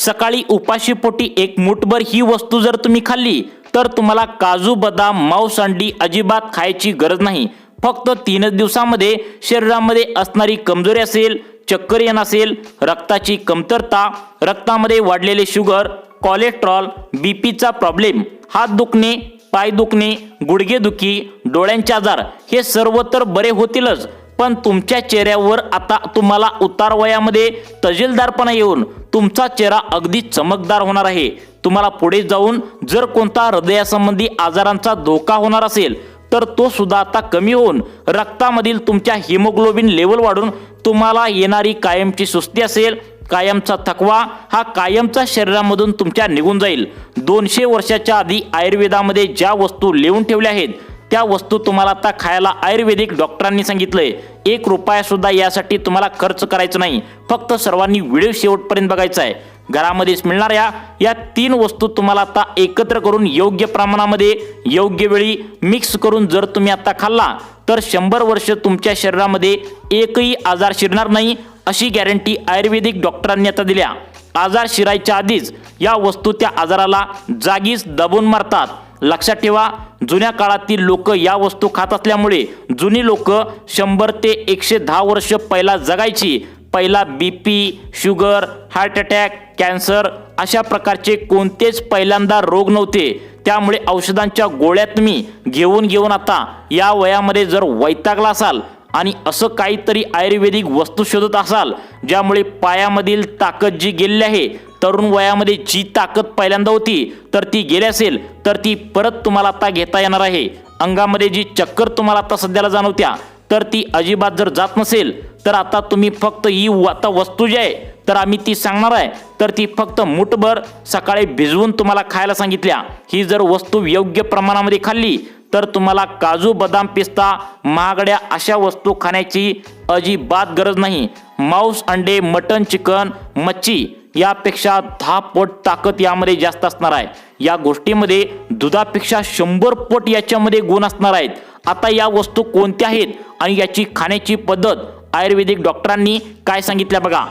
सकाळी उपाशीपोटी एक मूठभर ही वस्तू जर तुम्ही खाल्ली तर तुम्हाला काजू बदाम मांस अंडी अजिबात खायची गरज नाही। फक्त 3 दिवसांमध्ये शरीरामध्ये असणारी कमजोरी असेल, चक्कर येणं असेल, रक्ताची कमतरता, रक्तामध्ये वाढलेले शुगर, कोलेस्ट्रॉल, बीपीचा प्रॉब्लेम, हात दुखणे, पाय दुखणे, गुडघेदुखी, डोळ्यांचे आजार हे सर्व तर बरे होतीलच, पण तुमच्या चेहऱ्यावर आता तुम्हाला उतार वयामध्ये तजेलदारपणा येऊन तुमचा चेहरा अगदी चमकदार होणार आहे। तुम्हाला पुढे जाऊन जर कोणता हृदयासंबंधी आजारांचा धोका होणार असेल तर तो सुद्धा आता कमी होऊन रक्तामधील तुमच्या हिमोग्लोबिन लेवल वाढून तुम्हाला येणारी कायमची सुस्ती असेल, कायमचा थकवा हा कायमचा शरीरामधून तुमच्या निघून जाईल। 200 वर्षाच्या आधी आयुर्वेदामध्ये ज्या वस्तू लिहून ठेवल्या आहेत त्या वस्तू तुम्हाला आता खायला आयुर्वेदिक डॉक्टरांनी सांगितलंय। 1 रुपया सुद्धा यासाठी तुम्हाला खर्च करायचा नाही, फक्त सर्वांनी व्हिडिओ शेवटपर्यंत बघायचा आहे। घरामध्येच मिळणाऱ्या या 3 वस्तू तुम्हाला आता एकत्र करून योग्य प्रमाणामध्ये योग्य वेळी मिक्स करून जर तुम्ही आता खाल्ला तर 100 वर्ष तुमच्या शरीरामध्ये एकही आजार शिरणार नाही अशी गॅरंटी आयुर्वेदिक डॉक्टरांनी आता दिल्या। आजार शिरायच्या आधीच या वस्तू त्या आजाराला जागीच दबून मारतात। लक्षात ठेवा, जुन्या काळातील लोक या वस्तू खात असल्यामुळे जुनी लोक 100 ते 110 वर्ष पहिला जगायची। पहिला BP, sugar, heart attack, cancer अशा प्रकारचे कोणतेच पहिल्यांदा रोग नव्हते। त्यामुळे औषधांच्या गोळ्या तुम्ही घेऊन आता या वयामध्ये जर वैतागला असाल आणि असं काहीतरी आयुर्वेदिक वस्तू शोधत असाल ज्यामुळे पायामधील ताकद जी गेलेली आहे, तरुण वयामध्ये जी ताकद पहिल्यांदा होती तर ती गेली असेल तर ती परत तुम्हाला आता घेता येणार आहे। अंगामध्ये जी चक्कर तुम्हाला आता सध्याला जाणवत्या तर ती अजिबात जर जात नसेल तर आता तुम्ही फक्त ही आता वस्तू जी आहे तर आम्ही ती सांगणार आहे तर ती फक्त मूठभर सकाळी भिजवून तुम्हाला खायला सांगितल्या। ही जर वस्तू योग्य प्रमाणामध्ये खाल्ली तर तुम्हाला काजू बदाम पिस्ता महागड्या अशा वस्तू खाण्याची अजिबात गरज नाही। मांस अंडे मटन चिकन मच्छी यापेक्षा 10 पट ताकद यामध्ये जास्त असणार आहे। या गोष्टीमध्ये दुधापेक्षा 100 पट याच्यामध्ये गुण असणार आहेत। आता या वस्तू कोणत्या आहेत आणि याची खाण्याची पद्धत आयुर्वेदिक डॉक्टरांनी काय सांगितल्या बघा।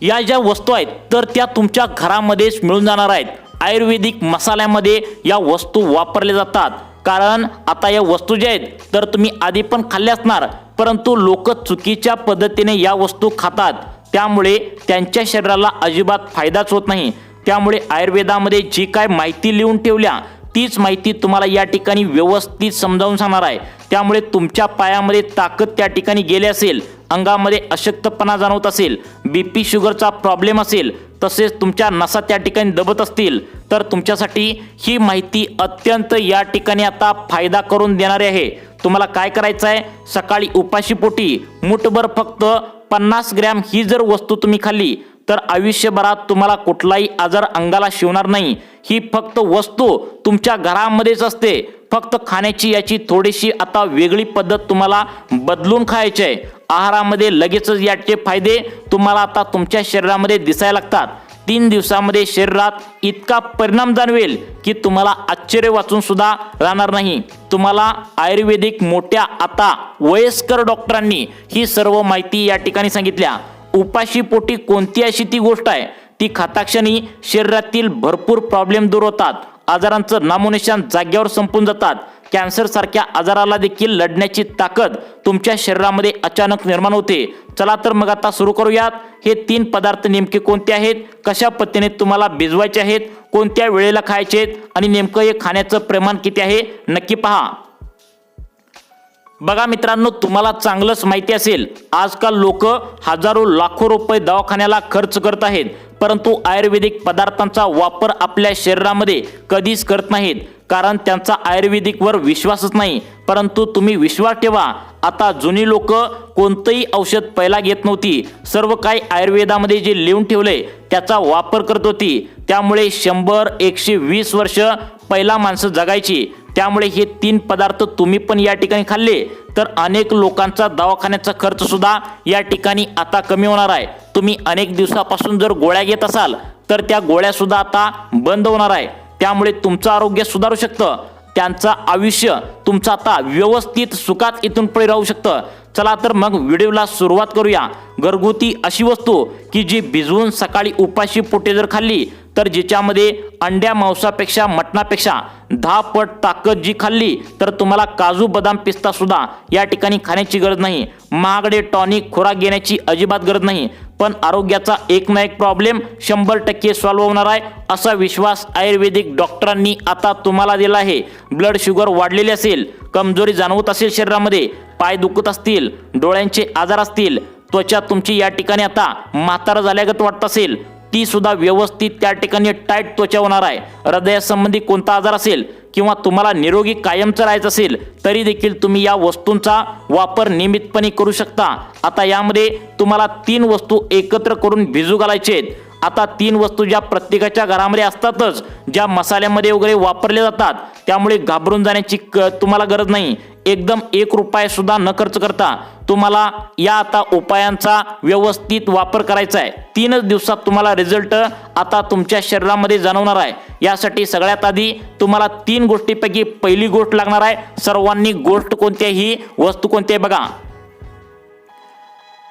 या ज्या वस्तू आहेत तर त्या तुमच्या घरामध्येच मिळून जाणार आहेत। आयुर्वेदिक मसाल्यामध्ये या वस्तू वापरल्या जातात, कारण आता या वस्तू ज्या आहेत तर तुम्ही आधी पण खाल्ल्या असणार, परंतु लोक चुकीच्या पद्धतीने या वस्तू खातात, त्यामुळे त्यांच्या शरीराला अजिबात फायदाच होत नाही। त्यामुळे आयुर्वेदामध्ये जी काय माहिती लिहून ठेवल्या तीच माहिती तुम्हाला या ठिकाणी व्यवस्थित समजावून सांगणार आहे। त्यामुळे तुमच्या पायामध्ये ताकद त्या ठिकाणी गेली असेल, अंगामध्ये अशक्तपणा जाणवत असेल, बीपी शुगरचा प्रॉब्लेम असेल, तसेच तुमच्या नसा त्या ठिकाणी दबत असतील तर तुमच्यासाठी ही माहिती अत्यंत या ठिकाणी आता फायदा करून देणारी आहे। तुम्हाला काय करायचं आहे, सकाळी उपाशीपोटी मूठभर फक्त 50 ग्रॅम ही जर वस्तू तुम्ही खाल्ली तर आयुष्यभरात तुम्हाला कुठलाही आजार अंगाला शिवणार नाही। ही फक्त वस्तू तुमच्या घरामध्येच असते, फक्त खाण्याची याची थोडीशी आता वेगळी पद्धत तुम्हाला बदलून खायची आहे। आहारामध्ये लगेचच याचे फायदे तुम्हाला आता तुमच्या शरीरामध्ये दिसायला लागतात। 3 दिवसामध्ये शरीरात इतका परिणाम जाणवेल की तुम्हाला आश्चर्य वाचून सुद्धा राहणार नाही। तुम्हाला आयुर्वेदिक मोठ्या आता वयस्कर डॉक्टरांनी ही सर्व माहिती या ठिकाणी सांगितल्या। उपाशीपोटी कोणती अशी ती गोष्ट आहे ती खाताक्षणी शरीरातील भरपूर प्रॉब्लेम दूर होतात, आजारांचं नामोनिशान जाग्यावर संपून जातात। कॅन्सर सारख्या आजाराला देखील लढण्याची ताकद तुमच्या शरीरामध्ये अचानक निर्माण होते। चला तर मग आता सुरू करूयात। हे 3 पदार्थ नेमके कोणते आहेत, कशा पद्धतीने तुम्हाला भिजवायचे आहेत, कोणत्या वेळेला खायचे आहेत आणि नेमकं हे खाण्याचं प्रमाण किती आहे नक्की पहा। बघा मित्रांनो, तुम्हाला चांगलंच माहिती असेल आजकाल लोक हजारो लाखो रुपये दवाखान्याला खर्च करत आहेत, परंतु आयुर्वेदिक पदार्थांचा वापर आपल्या शरीरामध्ये कधीच करत नाहीत, कारण त्यांचा आयुर्वेदिकवर विश्वासच नाही। परंतु तुम्ही विश्वास ठेवा, आता जुनी लोक कोणतंही औषध पहिला घेत नव्हती, सर्व काही आयुर्वेदामध्ये जे लिहून ठेवले त्याचा वापर करत होती। त्यामुळे 100-120 वर्ष पहिला माणसं जगायची। त्यामुळे हे 3 पदार्थ तुम्ही पण या ठिकाणी खाल्ले तर अनेक लोकांचा दवाखान्याचा खर्च सुद्धा या ठिकाणी आता कमी होणार आहे। तुम्ही अनेक दिवसापासून जर गोळ्या घेत असाल तर त्या गोळ्या सुद्धा आता बंद होणार आहे। त्यामुळे तुमचं आरोग्य सुधारू शकतं, त्यांचं आयुष्य तुमचं आता व्यवस्थित सुखात इथून पुढे राहू शकतं। चला तर मग व्हिडिओला सुरुवात करूया। घरगुती अशी वस्तू की जी भिजवून सकाळी उपाशी पोटी जर खाल्ली तर जिच्यामध्ये अंड्या मांसापेक्षा मटणापेक्षा 10 पट ताकद जी खाल्ली तर तुम्हाला काजू बदाम पिस्ता सुद्धा या ठिकाणी खाण्याची गरज नाही। महागडे टॉनिक खोराक घेण्याची अजिबात गरज नाही, पण आरोग्याचा एक ना एक प्रॉब्लेम 100% सॉल्व्ह होणार आहे असा विश्वास आयुर्वेदिक डॉक्टरांनी आता तुम्हाला दिला आहे। ब्लड शुगर वाढलेली असेल, कमजोरी जाणवत असेल शरीरामध्ये, पाय दुखत असतील, डोळ्यांचे आजार असतील, त्वचा तुमची या ठिकाणी आता म्हातारा झाल्यागत वाटत असेल ती सुद्धा व्यवस्थित त्या ठिकाणी टाईट त्वचा होणार आहे। हृदयासंबंधी कोणता आजार असेल किंवा तुम्हाला निरोगी कायमचं राहायचं असेल तरी देखील तुम्ही या वस्तूंचा वापर नियमितपणे करू शकता। आता यामध्ये तुम्हाला 3 वस्तू एकत्र करून भिजू घालायचे आहेत। आता 3 वस्तू ज्या प्रत्येकाच्या घरामध्ये असतातच, ज्या मसाल्यामध्ये वगैरे वापरले जातात, त्यामुळे घाबरून जाण्याची तुम्हाला गरज नाही। एकदम 1 रुपया सुद्धा न खर्च करता तुम्हाला या आता उपायांचा व्यवस्थित वापर करायचा आहे। 3च दिवसात तुम्हाला रिझल्ट आता तुमच्या शरीरामध्ये जाणवणार आहे। यासाठी सगळ्यात आधी तुम्हाला 3 गोष्टींपैकी पहिली गोष्ट लागणार आहे। सर्वांनी गोष्ट कोणत्याही वस्तू कोणती आहे बघा,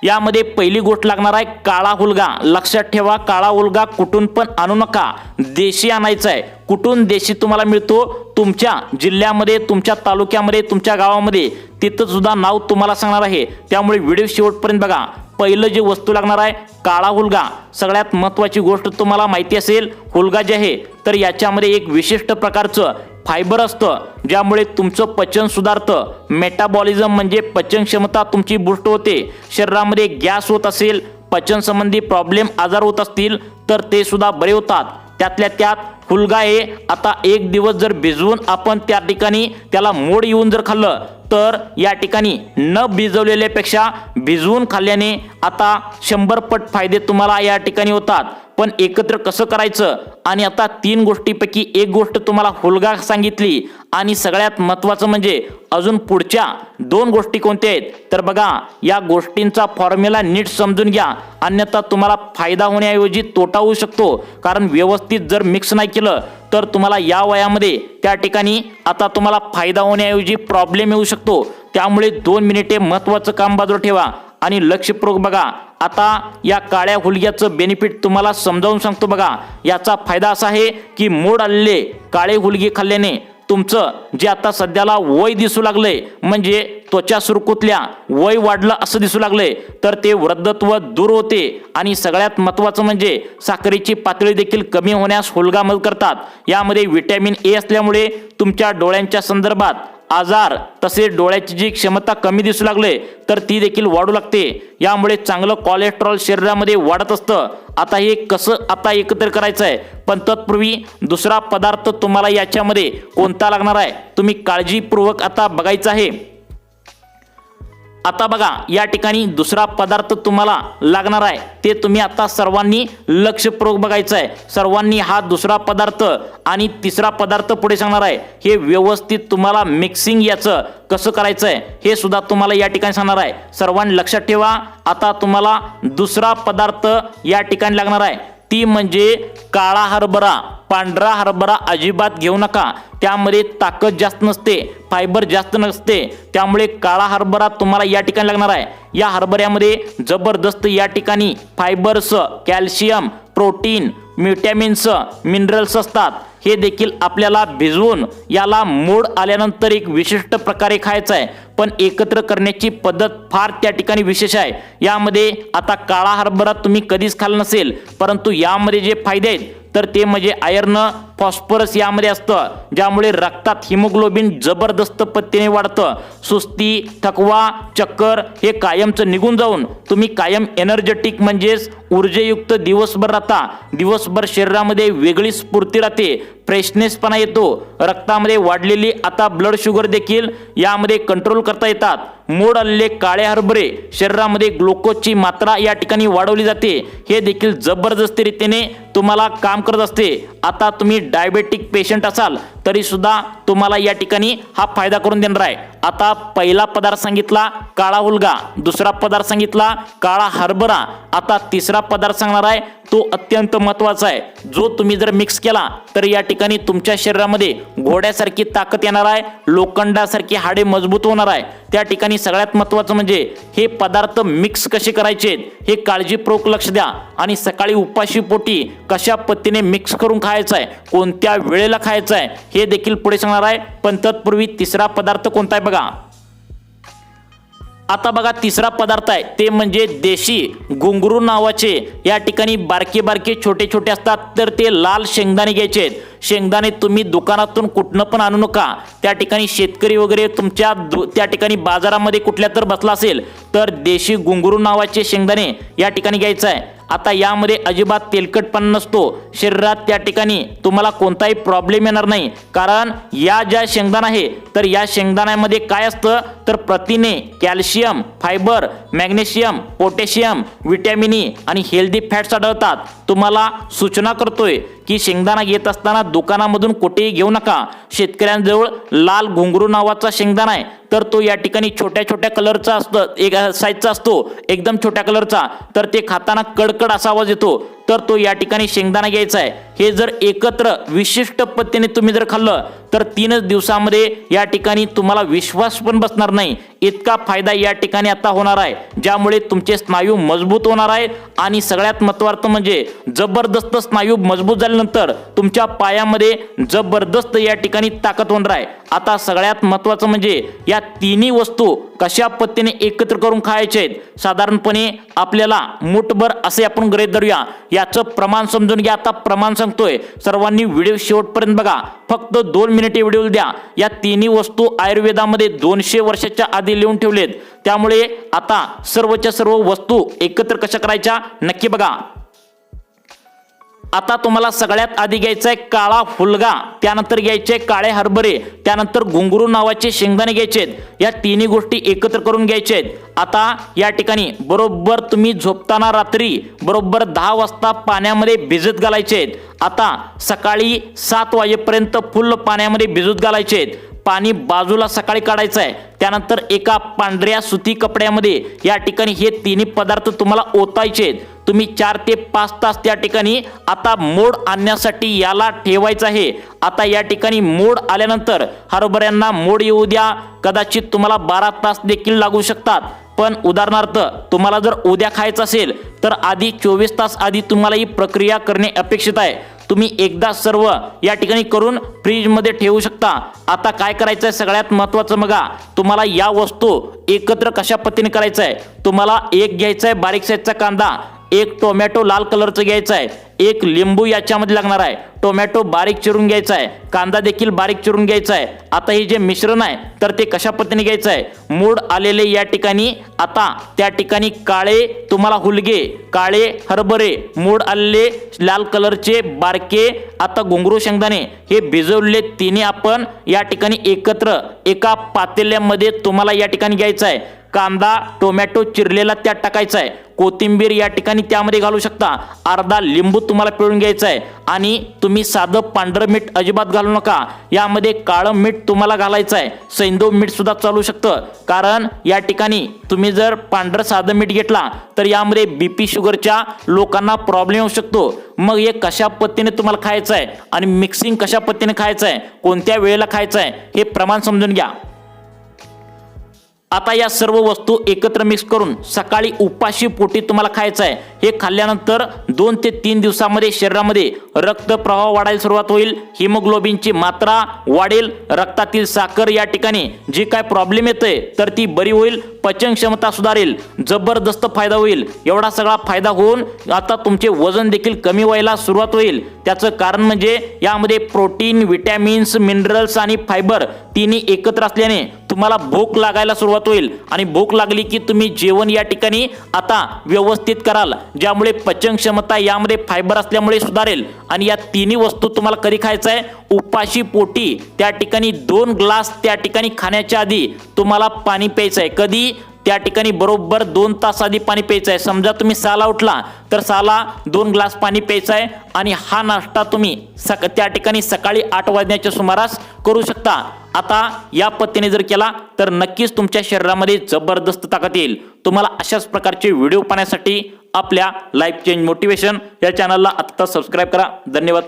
यामध्ये पहिली गोष्ट लागणार आहे काळा हुलगा। लक्षात ठेवा, काळा हुलगा कुठून पण आणू नका, देशी आणायचा आहे। कुठून देशी तुम्हाला मिळतो? तुमच्या जिल्ह्यामध्ये, तुमच्या तालुक्यामध्ये, तुमच्या गावामध्ये, तिथं सुद्धा नाव तुम्हाला सांगणार आहे, त्यामुळे व्हिडिओ शेवटपर्यंत बघा। पहिलं जे वस्तू लागणार आहे काळा हुलगा। सगळ्यात महत्त्वाची गोष्ट तुम्हाला माहिती असेल, हुलगा जे आहे तर याच्यामध्ये एक विशिष्ट प्रकारचं फायबर असतं ज्यामुळे तुमचं पचन सुधारतं। मेटाबॉलिझम म्हणजे पचन क्षमता तुमची बूस्ट होते। शरीरामध्ये गॅस होत असेल, पचन संबंधी प्रॉब्लेम आजार होत असतील तर ते सुद्धा बरे होतात। त्यातल्या त्यात हुलगा हे आता 1 दिवस जर भिजवून आपण त्या ठिकाणी त्याला मोड येऊन जर खाल्लं तर या ठिकाणी न भिजवलेल्यापेक्षा भिजवून खाल्ल्याने आता 100 पट फायदे तुम्हाला या ठिकाणी होतात। पण एकत्र कसं करायचं? आणि आता 3 गोष्टींपैकी एक गोष्ट तुम्हाला हुलगा सांगितली आणि सगळ्यात महत्त्वाचं म्हणजे अजून पुढच्या 2 गोष्टी कोणत्या आहेत तर बघा, या गोष्टींचा फॉर्म्युला नीट समजून घ्या, अन्यथा तुम्हाला फायदा होण्याऐवजी तोटा होऊ शकतो। कारण व्यवस्थित जर मिक्स नाही केलं तर तुम्हाला या वयामध्ये त्या ठिकाणी आता तुम्हाला फायदा होण्याऐवजी प्रॉब्लेम येऊ शकतो। त्यामुळे 2 मिनिटे महत्त्वाचं काम बाजूला ठेवा आणि लक्षपूर्वक बघा। आता या काळ्या हुलग्याचं बेनिफिट तुम्हाला समजावून सांगतो बघा। याचा फायदा असा आहे की मोड आलेले काळे हुलगे खाल्ल्याने तुमचं जे आता सध्याला वय दिसू लागलंय, म्हणजे त्वचा सुरकुतल्या, वय वाढलं असं दिसू लागलंय, तर ते वृद्धत्व दूर होते। आणि सगळ्यात महत्त्वाचं म्हणजे साखरेची पातळी देखील कमी होण्यास हुलगा मदत करतात। यामध्ये व्हिटॅमिन ए असल्यामुळे तुमच्या डोळ्यांच्या संदर्भात आजार तसेच डोळ्याची जी क्षमता कमी दिसू लागले तर ती देखील वाढू लागते। यामुळे चांगलं कोलेस्ट्रॉल शरीरामध्ये वाढत असतं। आता हे कसं आता एकत्र करायचं आहे, पण तत्पूर्वी दुसरा पदार्थ तुम्हाला याच्यामध्ये कोणता लागणार आहे तुम्ही काळजीपूर्वक आता बघायचं आहे। आता बघा, या ठिकाणी दुसरा पदार्थ तुम्हाला लागणार आहे ते तुम्ही आता सर्वांनी लक्षपूर्वक बघायचं आहे। सर्वांनी हा दुसरा पदार्थ आणि तिसरा पदार्थ पुढे सांगणार आहे। हे व्यवस्थित तुम्हाला मिक्सिंग याचं कसं करायचं आहे हे सुद्धा तुम्हाला या ठिकाणी सांगणार आहे। सर्वांनी लक्षात ठेवा, आता तुम्हाला दुसरा पदार्थ या ठिकाणी लागणार आहे, ती म्हणजे काळा हरभरा। पांढरा हरभरा अजिबात घेऊ नका, त्यामध्ये ताकद जास्त नसते, फायबर जास्त नसते, त्यामुळे काळा हरभरा तुम्हाला या ठिकाणी लागणार आहे। या हरभऱ्यामध्ये जबरदस्त या ठिकाणी fibres, calcium, protein, vitamins, minerals असतात। हे देखील आपल्याला भिजवून याला मोड आल्यानंतर एक विशिष्ट प्रकारे खायचं आहे, पण एकत्र करण्याची पद्धत फार त्या ठिकाणी विशेष आहे। यामध्ये आता काळा हरभरा तुम्ही कधीच खाल्ला नसेल, परंतु यामध्ये जे फायदे आहेत तर ते म्हणजे आयर्न, फॉस्फरस यामध्ये असतं, ज्यामुळे रक्तात हिमोग्लोबिन जबरदस्त पद्धतीने वाढतं। सुस्ती, थकवा, चक्कर हे कायमचं निघून जाऊन तुम्ही कायम एनर्जेटिक म्हणजेच ऊर्जेयुक्त दिवसभर राहता। दिवसभर शरीरामध्ये वेगळी स्फूर्ती राहते, फ्रेशनेसपणा येतो। रक्तामध्ये वाढलेली आता ब्लड शुगर देखील यामध्ये कंट्रोल करता येतात। मोड आलेले काळे हरभरे शरीरामध्ये ग्लुकोजची मात्रा या ठिकाणी वाढवली जाते, हे देखील जबरदस्त रीतीने तुम्हाला काम करत असते। आता तुम्ही डायबेटिक पेशंट असाल तरी सुद्धा तुम्हाला या ठिकाणी हा फायदा करून देणार आहे। आता पहिला पदार्थ सांगितला काळा हुलगा, दुसरा पदार्थ सांगितला काळा हरभरा, आता तिसरा पदार्थ सांगणार आहे तो अत्यंत महत्त्वाचा आहे, जो तुम्ही जर मिक्स केला तर या ठिकाणी तुमच्या शरीरामध्ये घोड्यासारखी ताकद येणार आहे, लोखंडासारखी हाडे मजबूत होणार आहे। त्या ठिकाणी सगळ्यात महत्त्वाचं म्हणजे हे पदार्थ मिक्स कसे करायचे हे काळजीपूर्वक लक्ष द्या आणि सकाळी उपाशी पोटी कशा पद्धतीने मिक्स करून खायचं आहे, कोणत्या वेळेला खायचं आहे हे देखील पुढे सांगणार आहे। पण तत्पूर्वी तिसरा पदार्थ कोणता आहे बघा। आता बघा तिसरा पदार्थ आहे ते म्हणजे देशी घुंगरू नावाचे या ठिकाणी बारके बारके छोटे छोटे असतात, तर ते लाल शेंगदाणे घ्यायचे आहेत। शेंगदाणे तुम्ही दुकानातून कुठनं पण आणू नका, त्या ठिकाणी शेतकरी वगैरे तुमच्या त्या ठिकाणी बाजारामध्ये कुठल्या तर बसला असेल तर देशी घुंगरू नावाचे शेंगदाणे या ठिकाणी घ्यायचं आहे। आता यामध्ये अजिबात तेलकटपणा नसतो, शरीरात त्या ठिकाणी तुम्हाला कोणताही प्रॉब्लेम येणार नाही, कारण या ज्या शेंगदाणा आहे तर या शेंगदाण्यामध्ये काय असतं तर प्रथिने, calcium, fibre, magnesium, potassium, vitamin E आणि हेल्दी फॅट्स आढळतात। तुम्हाला सूचना करतोय की शेंगदाणा घेत असताना दुकानामधून कुठेही घेऊ नका। शेतकऱ्यांजवळ लाल घुंगरू नावाचा शेंगदाणा आहे, तर तो या ठिकाणी छोट्या छोट्या कलरचा असतो, एक साईजचा असतो, एकदम छोट्या कलरचा, तर ते खाताना कडकड असा आवाज येतो, तर तो या ठिकाणी शेंगदाणा घ्यायचा आहे। हे जर एकत्र विशिष्ट पद्धतीने तुम्ही जर खाल्लं तर 3 दिवसामध्ये या ठिकाणी तुम्हाला विश्वास पण बसणार नाही, इतका फायदा या ठिकाणी आता होणार आहे, ज्यामुळे तुमचे स्नायू मजबूत होणार आहे आणि सगळ्यात महत्त्वाचं म्हणजे जबरदस्त स्नायू मजबूत झाल्यानंतर तुमच्या पायामध्ये जबरदस्त या ठिकाणी ताकद होणार आहे। आता सगळ्यात महत्त्वाचं म्हणजे या तिन्ही वस्तू कशा पद्धतीने एकत्र करून खायचे आहेत। साधारणपणे आपल्याला मुठभर असे आपण गृहीत धरूया, याचं प्रमाण समजून घ्या। आता प्रमाण सांगतोय, सर्वांनी व्हिडिओ शेवटपर्यंत बघा, फक्त 2 मिनिटे व्हिडिओ द्या। या तिन्ही वस्तू आयुर्वेदामध्ये 200 वर्षाच्या आधी लिहून ठेवलेत, त्यामुळे आता सर्वच्या सर्व वस्तू एकत्र कशा करायच्या नक्की बघा। आता तुम्हाला सगळ्यात आधी घ्यायचा आहे काळा हुलगा, त्यानंतर घ्यायचे काळे हरभरे, त्यानंतर घुंगरू नावाचे शेंगदाणे घ्यायचे आहेत। या तिन्ही गोष्टी एकत्र करून घ्यायच्या आहेत। आता या ठिकाणी बरोबर तुम्ही झोपताना रात्री बरोबर 10 वाजता पाण्यामध्ये भिजत घालायचे आहेत। आता सकाळी 7 वाजेपर्यंत फुल पाण्यामध्ये भिजत घालायचे आहेत। पाणी बाजूला सकाळी काढायचं आहे, त्यानंतर एका पांढऱ्या सुती कपड्यामध्ये या ठिकाणी हे तिन्ही पदार्थ तुम्हाला ओतायचे आहेत। तुम्ही 4 ते 5 तास त्या ठिकाणी आता मोड आणण्यासाठी याला ठेवायचं आहे। आता या ठिकाणी मोड आल्यानंतर हरभऱ्यांना मोड येऊ द्या, कदाचित तुम्हाला 12 तास देखील लागू शकतात, पण उदाहरणार्थ तुम्हाला जर उद्या खायचं असेल तर आधी 24 तास आधी तुम्हाला ही प्रक्रिया करणे अपेक्षित आहे। तुम्ही एकदा सर्व या ठिकाणी करून फ्रीजमध्ये ठेवू शकता। आता काय करायचं आहे सगळ्यात महत्त्वाचं बघा, तुम्हाला या वस्तू एकत्र कशा पद्धतीने करायचं आहे। तुम्हाला एक घ्यायचा आहे बारीक साईजचा कांदा, एक टोमॅटो लाल कलरचं घ्यायचं आहे, एक लिंबू याच्यामध्ये लागणार आहे, टोमॅटो बारीक चिरून घ्यायचा आहे, कांदा देखील बारीक चिरून घ्यायचा आहे। आता हे जे मिश्रण आहे तर ते कशा पद्धतीने घ्यायचं आहे, मोड आलेले या ठिकाणी आता त्या ठिकाणी काळे तुम्हाला हुलगे, काळे हरभरे, मोड आलेले लाल कलरचे बारके आता घुंगरू शेंगदाणे हे भिजवलेले तिन्ही आपण या ठिकाणी एकत्र एका पातेल्यामध्ये तुम्हाला या ठिकाणी घ्यायचं आहे। कांदा टोमॅटो चिरलेला त्यात टाकायचा आहे, कोथिंबीर या ठिकाणी त्यामध्ये घालू शकता, अर्धा लिंबू तुम्हाला पिळून घ्यायचा आहे आणि तुम्ही साधं पांढरं मीठ अजिबात घालू नका, यामध्ये काळं मीठ तुम्हाला घालायचं आहे। सैंधव मीठ सुद्धा चालू शकतं, कारण या ठिकाणी तुम्ही जर पांढरं साधं मीठ घेतला तर यामध्ये BP शुगरच्या लोकांना प्रॉब्लेम होऊ शकतो। मग हे कशा पद्धतीने तुम्हाला खायचं आहे आणि मिक्सिंग कशा पद्धतीने खायचं आहे, कोणत्या वेळेला खायचं आहे हे प्रमाण समजून घ्या। आता या सर्व वस्तू एकत्र मिक्स करून सकाळी उपाशी पोटी तुम्हाला खायचं आहे। हे खाल्ल्यानंतर 2 ते 3 दिवसामध्ये शरीरामध्ये रक्तप्रवाह वाढायला सुरुवात होईल, हिमोग्लोबिनची मात्रा वाढेल, रक्तातील साखर या ठिकाणी जी काय प्रॉब्लेम येतोय तर ती बरी होईल, पचन क्षमता सुधारेल, जबरदस्त फायदा होईल। एवढा सगळा फायदा होऊन आता तुमचे वजन देखील कमी व्हायला सुरुवात होईल। त्याचं कारण म्हणजे यामध्ये प्रोटीन, विटॅमिन्स, मिनरल्स आणि फायबर तिन्ही एकत्र असल्याने तुम्हाला भूक लागायला सुरुवात होईल आणि भूक लागली की तुम्ही जेवण या ठिकाणी आता व्यवस्थित कराल, ज्यामुळे पचन क्षमता यामध्ये फायबर असल्यामुळे सुधारेल। आणि या तिन्ही वस्तू तुम्हाला कधी खायचं आहे, उपाशी पोटी त्या ठिकाणी 2 ग्लास त्या ठिकाणी खाण्याच्या आधी तुम्हाला पाणी प्यायचं आहे। कधी त्या ठिकाणी बरोबर 2 तास आधी पाणी प्यायचं आहे। समजा तुम्ही 6ला उठला तर 6ला 2 ग्लास पाणी प्यायचं आहे आणि हा नाश्ता तुम्ही त्या ठिकाणी सकाळी 8 वाजण्याच्या सुमारास करू शकता। आता या पद्धतीने जर केला तर नक्कीच तुमच्या शरीरामध्ये जबरदस्त ताकद येईल। तुम्हाला अशाच प्रकारचे व्हिडिओ पाहण्यासाठी आपल्या लाईफ चेंज मोटिवेशन या चॅनलला आता सबस्क्राइब करा। धन्यवाद।